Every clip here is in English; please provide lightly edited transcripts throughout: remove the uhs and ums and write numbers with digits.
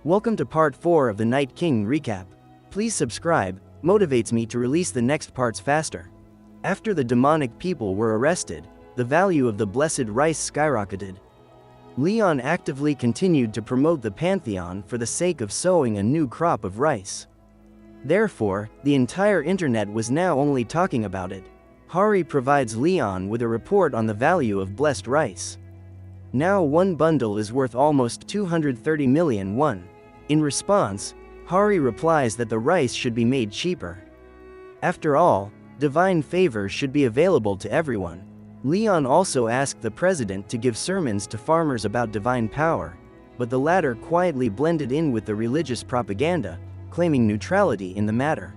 Welcome to part 4 of the Night King recap. Please subscribe, motivates me to release the next parts faster. After the demonic people were arrested, the value of the blessed rice skyrocketed. Leon actively continued to promote the Pantheon for the sake of sowing a new crop of rice. Therefore, the entire internet was now only talking about it. Hari provides Leon with a report on the value of blessed rice. Now one bundle is worth almost 230 million won. In response, Hari replies that the rice should be made cheaper. After all, divine favors should be available to everyone. Leon also asked the president to give sermons to farmers about divine power, but the latter quietly blended in with the religious propaganda, claiming neutrality in the matter.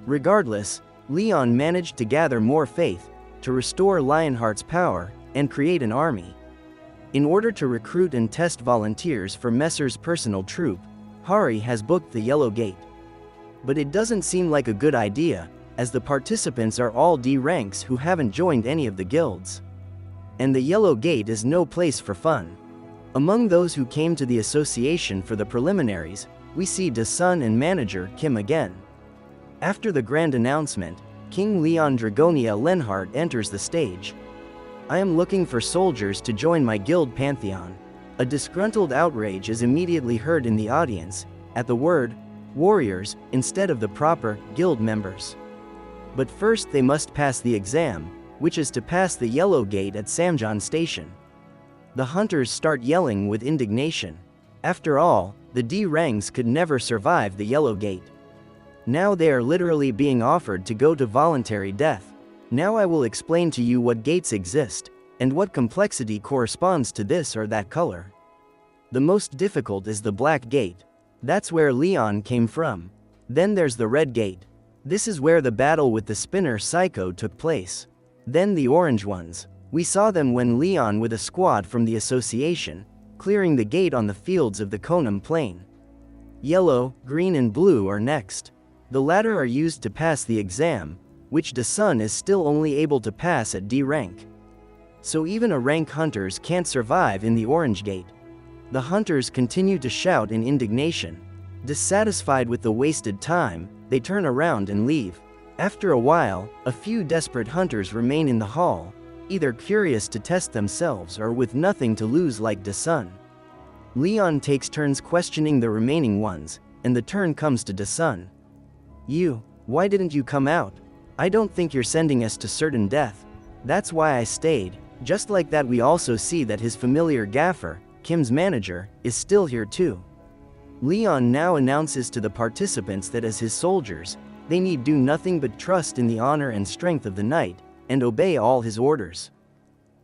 Regardless, Leon managed to gather more faith, to restore Lionheart's power, and create an army. In order to recruit and test volunteers for Messer's personal troop, Hari has booked the Yellow Gate. But it doesn't seem like a good idea, as the participants are all D ranks who haven't joined any of the guilds. And the Yellow Gate is no place for fun. Among those who came to the association for the preliminaries, we see Dasun and manager Kim again. After the grand announcement, King Leon Dragonia Lenhart enters the stage. I am looking for soldiers to join my guild Pantheon. A disgruntled outrage is immediately heard in the audience, at the word, warriors, instead of the proper, guild members. But first they must pass the exam, which is to pass the Yellow Gate at Samjeon Station. The hunters start yelling with indignation. After all, the D ranks could never survive the Yellow Gate. Now they are literally being offered to go to voluntary death. Now I will explain to you what gates exist, and what complexity corresponds to this or that color. The most difficult is the Black Gate. That's where Leon came from. Then there's the Red Gate. This is where the battle with the spinner Psycho took place. Then the orange ones. We saw them when Leon with a squad from the association, clearing the gate on the fields of the Konam Plain. Yellow, green and blue are next. The latter are used to pass the exam, which Dasun is still only able to pass at D rank. So even a rank hunters can't survive in the Orange Gate. The hunters continue to shout in indignation. Dissatisfied with the wasted time, they turn around and leave. After a while, a few desperate hunters remain in the hall, either curious to test themselves or with nothing to lose like Dasun. Leon takes turns questioning the remaining ones, and the turn comes to Dasun. Why didn't you come out? I don't think you're sending us to certain death. That's why I stayed. Just like that we also see that his familiar gaffer, Kim's manager, is still here too. Leon now announces to the participants that as his soldiers, they need do nothing but trust in the honor and strength of the knight, and obey all his orders.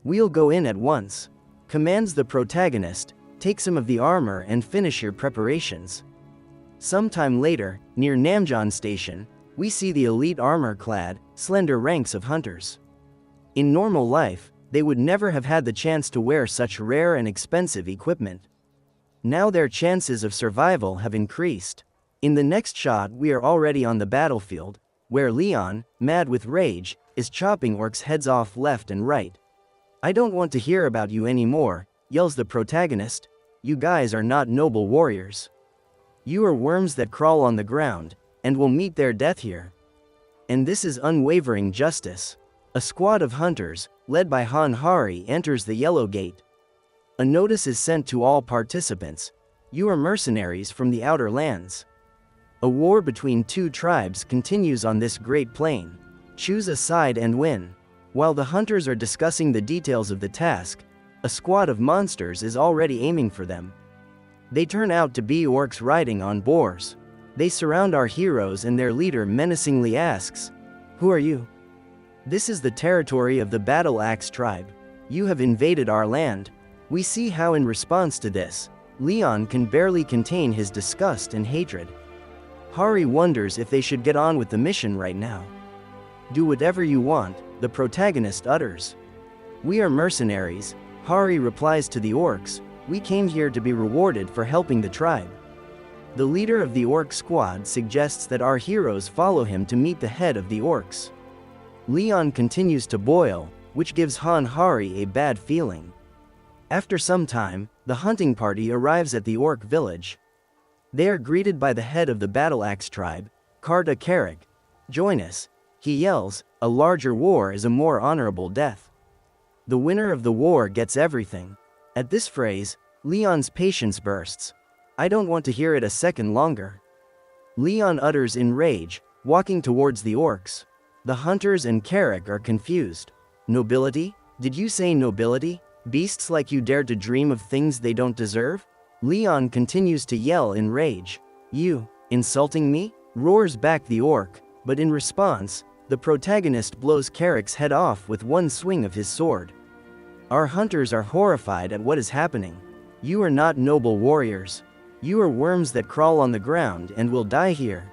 We'll go in at once. Commands the protagonist, take some of the armor and finish your preparations. Sometime later, near Namjeon Station, we see the elite armor-clad, slender ranks of hunters. In normal life, they would never have had the chance to wear such rare and expensive equipment. Now their chances of survival have increased. In the next shot we are already on the battlefield, where Leon, mad with rage, is chopping orcs' heads off left and right. I don't want to hear about you anymore, yells the protagonist. You guys are not noble warriors. You are worms that crawl on the ground, and will meet their death here. And this is unwavering justice. A squad of hunters, led by Han Hari, enters the Yellow Gate. A notice is sent to all participants. You are mercenaries from the outer lands. A war between two tribes continues on this great plain. Choose a side and win. While the hunters are discussing the details of the task, a squad of monsters is already aiming for them. They turn out to be orcs riding on boars. They surround our heroes and their leader menacingly asks, "Who are you?" This is the territory of the Battle Axe tribe. You have invaded our land. We see how in response to this, Leon can barely contain his disgust and hatred. Hari wonders if they should get on with the mission right now. Do whatever you want, the protagonist utters. We are mercenaries, Hari replies to the orcs. We came here to be rewarded for helping the tribe. The leader of the orc squad suggests that our heroes follow him to meet the head of the orcs. Leon continues to boil, which gives Han Hari a bad feeling. After some time, the hunting party arrives at the orc village. They are greeted by the head of the Battle Axe tribe, Karta Karak. Join us, he yells, a larger war is a more honorable death. The winner of the war gets everything. At this phrase, Leon's patience bursts. I don't want to hear it a second longer. Leon utters in rage, walking towards the orcs. The hunters and Karak are confused. Nobility? Did you say nobility? Beasts like you dare to dream of things they don't deserve? Leon continues to yell in rage. You, insulting me? Roars back the orc, but in response, the protagonist blows Karak's head off with one swing of his sword. Our hunters are horrified at what is happening. You are not noble warriors. You are worms that crawl on the ground and will die here.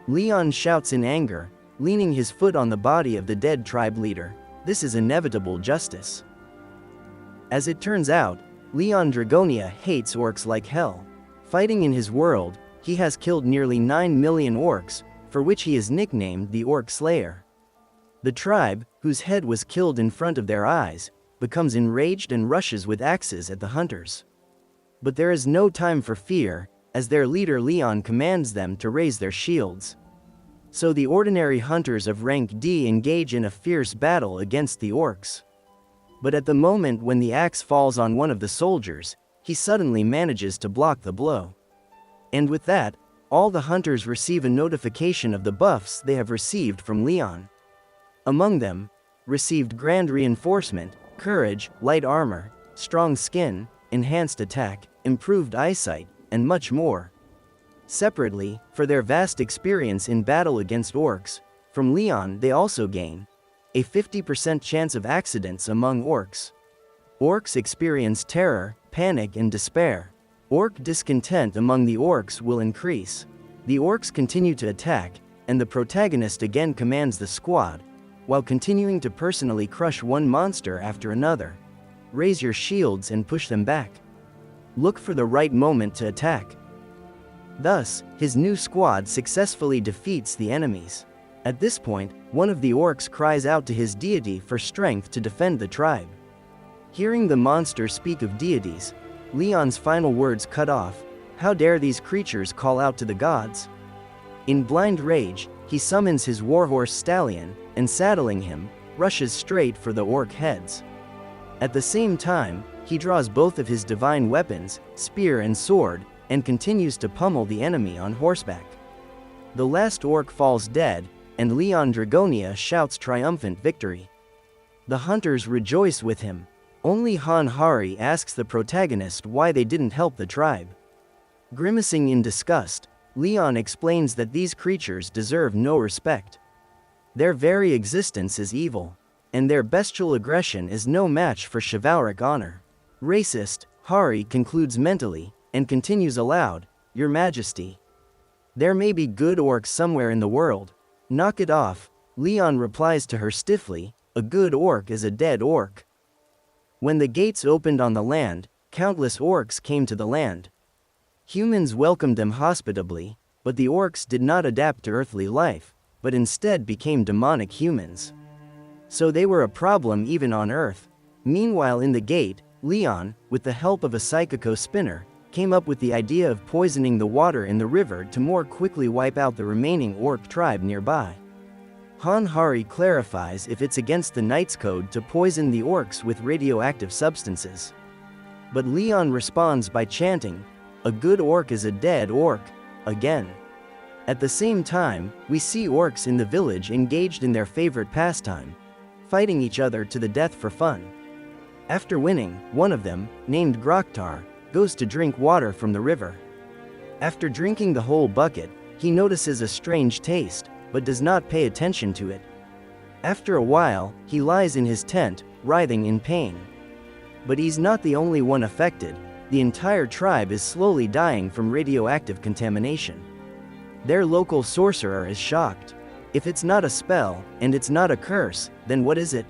Leon shouts in anger, leaning his foot on the body of the dead tribe leader. This is inevitable justice. As it turns out, Leon Dragonia hates orcs like hell. Fighting in his world, he has killed nearly 9 million orcs, for which he is nicknamed the Orc Slayer. The tribe, whose head was killed in front of their eyes, becomes enraged and rushes with axes at the hunters. But there is no time for fear, as their leader Leon commands them to raise their shields. So the ordinary hunters of rank D engage in a fierce battle against the orcs. But at the moment when the axe falls on one of the soldiers, he suddenly manages to block the blow. And with that, all the hunters receive a notification of the buffs they have received from Leon. Among them, received grand reinforcement, courage, light armor, strong skin, enhanced attack, improved eyesight, and much more. Separately, for their vast experience in battle against orcs, from Leon they also gain a 50% chance of accidents among orcs. Orcs experience terror, panic, and despair. Orc discontent among the orcs will increase. The orcs continue to attack, and the protagonist again commands the squad, while continuing to personally crush one monster after another. Raise your shields and push them back. Look for the right moment to attack. Thus, his new squad successfully defeats the enemies. At this point, one of the orcs cries out to his deity for strength to defend the tribe. Hearing the monster speak of deities, Leon's final words cut off. How dare these creatures call out to the gods? In blind rage, he summons his warhorse Stallion, and saddling him, rushes straight for the orc heads. At the same time, he draws both of his divine weapons, spear and sword, and continues to pummel the enemy on horseback. The last orc falls dead, and Leon Dragonia shouts triumphant victory. The hunters rejoice with him. Only Han Hari asks the protagonist why they didn't help the tribe. Grimacing in disgust, Leon explains that these creatures deserve no respect. Their very existence is evil, and their bestial aggression is no match for chivalric honor. Racist, Hari concludes mentally, and continues aloud, Your Majesty. There may be good orcs somewhere in the world. Knock it off, Leon replies to her stiffly, a good orc is a dead orc. When the gates opened on the land, countless orcs came to the land. Humans welcomed them hospitably, but the orcs did not adapt to earthly life, but instead became demonic humans. So they were a problem even on Earth. Meanwhile in the gate, Leon, with the help of a psychico spinner, came up with the idea of poisoning the water in the river to more quickly wipe out the remaining orc tribe nearby. Han Hari clarifies if it's against the Knight's Code to poison the orcs with radioactive substances. But Leon responds by chanting, A good orc is a dead orc, again. At the same time, we see orcs in the village engaged in their favorite pastime, fighting each other to the death for fun. After winning, one of them, named Groktar, goes to drink water from the river. After drinking the whole bucket, he notices a strange taste, but does not pay attention to it. After a while, he lies in his tent, writhing in pain. But he's not the only one affected. The entire tribe is slowly dying from radioactive contamination. Their local sorcerer is shocked. If it's not a spell, and it's not a curse, then what is it?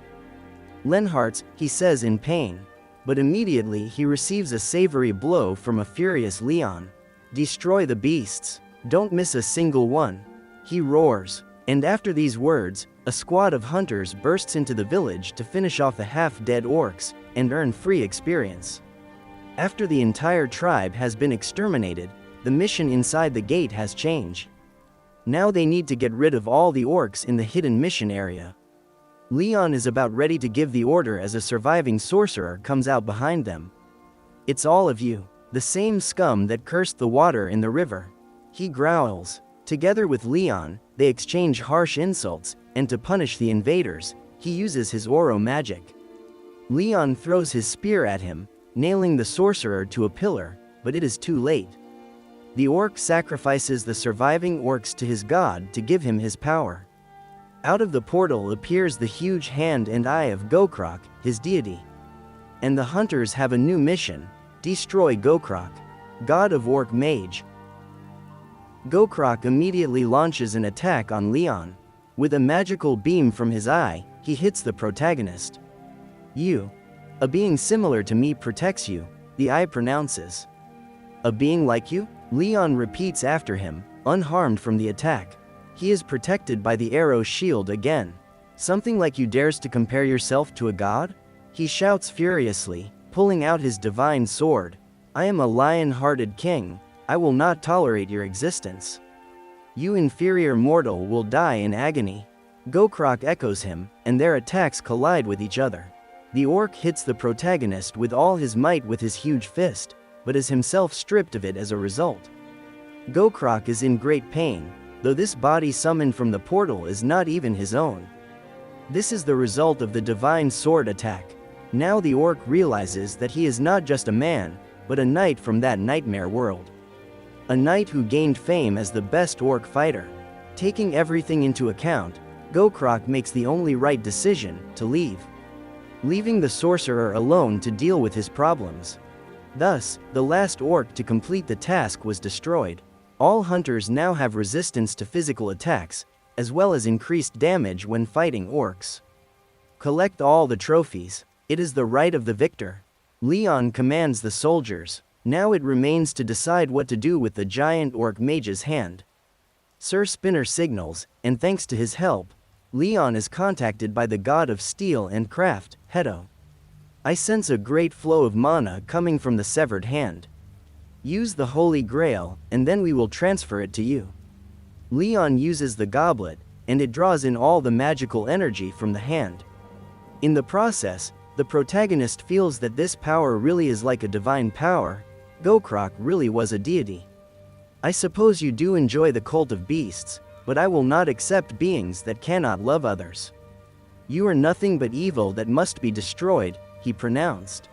Lenhart's, he says in pain. But immediately he receives a savory blow from a furious Leon. Destroy the beasts. Don't miss a single one. He roars. And after these words, a squad of hunters bursts into the village to finish off the half-dead orcs, and earn free experience. After the entire tribe has been exterminated, the mission inside the gate has changed. Now they need to get rid of all the orcs in the hidden mission area. Leon is about ready to give the order as a surviving sorcerer comes out behind them. It's all of you, the same scum that cursed the water in the river. He growls. Together with Leon, they exchange harsh insults, and to punish the invaders, he uses his Oro magic. Leon throws his spear at him, nailing the sorcerer to a pillar, but it is too late. The orc sacrifices the surviving orcs to his god to give him his power. Out of the portal appears the huge hand and eye of Gooc, his deity. And the hunters have a new mission: destroy Gooc, god of orc mage. Gooc immediately launches an attack on Leon. With a magical beam from his eye, he hits the protagonist. You. A being similar to me protects you, the eye pronounces. A being like you? Leon repeats after him, unharmed from the attack. He is protected by the arrow shield again. Something like you dares to compare yourself to a god? He shouts furiously, pulling out his divine sword. I am a lion-hearted king. I will not tolerate your existence. You inferior mortal will die in agony. Gooc echoes him, and their attacks collide with each other. The orc hits the protagonist with all his might with his huge fist, but is himself stripped of it as a result. Gooc is in great pain, though this body summoned from the portal is not even his own. This is the result of the divine sword attack. Now the orc realizes that he is not just a man, but a knight from that nightmare world. A knight who gained fame as the best orc fighter. Taking everything into account, Gooc makes the only right decision: to leave. Leaving the sorcerer alone to deal with his problems. Thus, the last orc to complete the task was destroyed. All hunters now have resistance to physical attacks, as well as increased damage when fighting orcs. Collect all the trophies. It is the right of the victor. Leon commands the soldiers. Now it remains to decide what to do with the giant orc mage's hand. Sir Spinner signals, and thanks to his help, Leon is contacted by the god of steel and craft, Hedo. I sense a great flow of mana coming from the severed hand. Use the holy grail, and then we will transfer it to you. Leon uses the goblet, and it draws in all the magical energy from the hand. In the process, the protagonist feels that this power really is like a divine power. Gooc really was a deity. I suppose you do enjoy the cult of beasts, but I will not accept beings that cannot love others. You are nothing but evil that must be destroyed, he pronounced.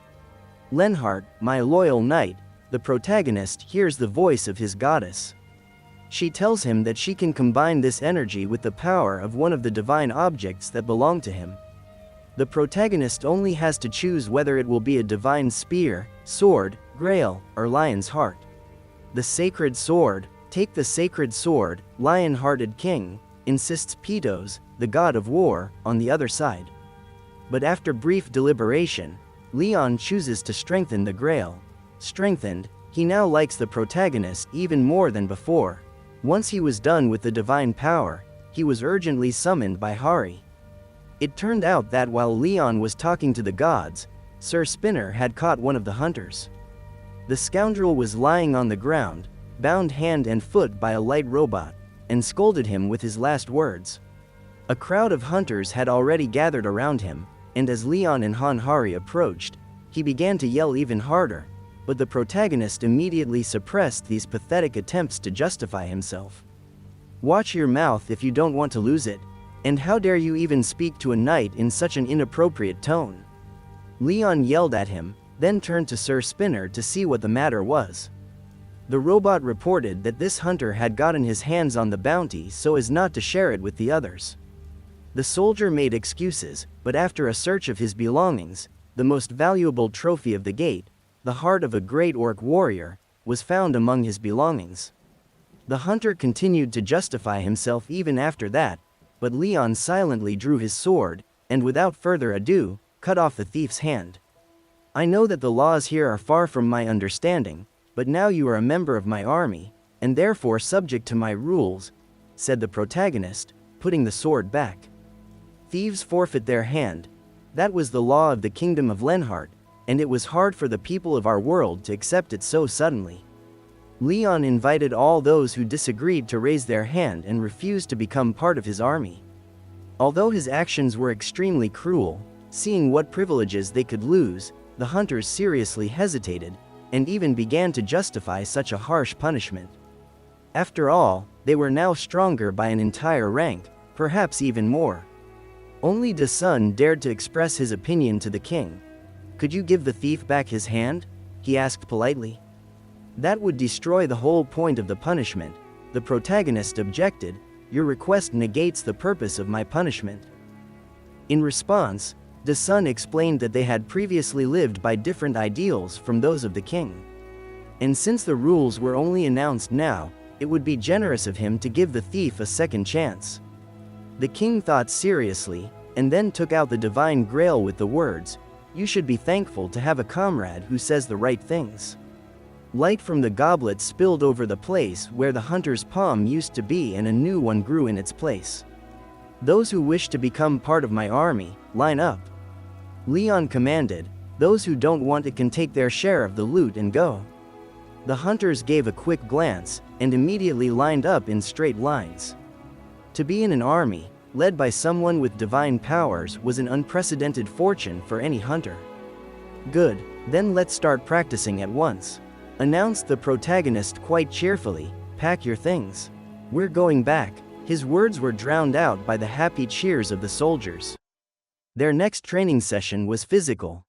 Lenhart, my loyal knight, the protagonist hears the voice of his goddess. She tells him that she can combine this energy with the power of one of the divine objects that belong to him. The protagonist only has to choose whether it will be a divine spear, sword, grail, or lion's heart. The sacred sword. Take the sacred sword, lion-hearted king, insists Pitos, the god of war, on the other side. But after brief deliberation, Leon chooses to strengthen the grail. Strengthened, he now likes the protagonist even more than before. Once he was done with the divine power, he was urgently summoned by Hari. It turned out that while Leon was talking to the gods, Sir Spinner had caught one of the hunters. The scoundrel was lying on the ground, bound hand and foot by a light robot, and scolded him with his last words. A crowd of hunters had already gathered around him, and as Leon and Hari approached, he began to yell even harder, but the protagonist immediately suppressed these pathetic attempts to justify himself. Watch your mouth if you don't want to lose it, and how dare you even speak to a knight in such an inappropriate tone? Leon yelled at him, then turned to Sir Spinner to see what the matter was. The robot reported that this hunter had gotten his hands on the bounty so as not to share it with the others. The soldier made excuses, but after a search of his belongings, the most valuable trophy of the gate, the heart of a great orc warrior, was found among his belongings. The hunter continued to justify himself even after that, but Leon silently drew his sword, and without further ado, cut off the thief's hand. I know that the laws here are far from my understanding, but now you are a member of my army, and therefore subject to my rules, said the protagonist, putting the sword back. Thieves forfeit their hand. That was the law of the kingdom of Lenhart, and it was hard for the people of our world to accept it so suddenly. Leon invited all those who disagreed to raise their hand and refused to become part of his army. Although his actions were extremely cruel, seeing what privileges they could lose, the hunters seriously hesitated, and even began to justify such a harsh punishment. After all, they were now stronger by an entire rank, perhaps even more. Only the son dared to express his opinion to the king. "Could you give the thief back his hand?" he asked politely. "That would destroy the whole point of the punishment," the protagonist objected. "Your request negates the purpose of my punishment." In response, the son explained that they had previously lived by different ideals from those of the king. And since the rules were only announced now, it would be generous of him to give the thief a second chance. The king thought seriously, and then took out the divine grail with the words, "You should be thankful to have a comrade who says the right things." Light from the goblet spilled over the place where the hunter's palm used to be, and a new one grew in its place. "Those who wish to become part of my army, line up," Leon commanded. "Those who don't want it can take their share of the loot and go." The hunters gave a quick glance, and immediately lined up in straight lines. To be in an army, led by someone with divine powers, was an unprecedented fortune for any hunter. "Good, then let's start practicing at once," announced the protagonist quite cheerfully. "Pack your things. We're going back." His words were drowned out by the happy cheers of the soldiers. Their next training session was physical.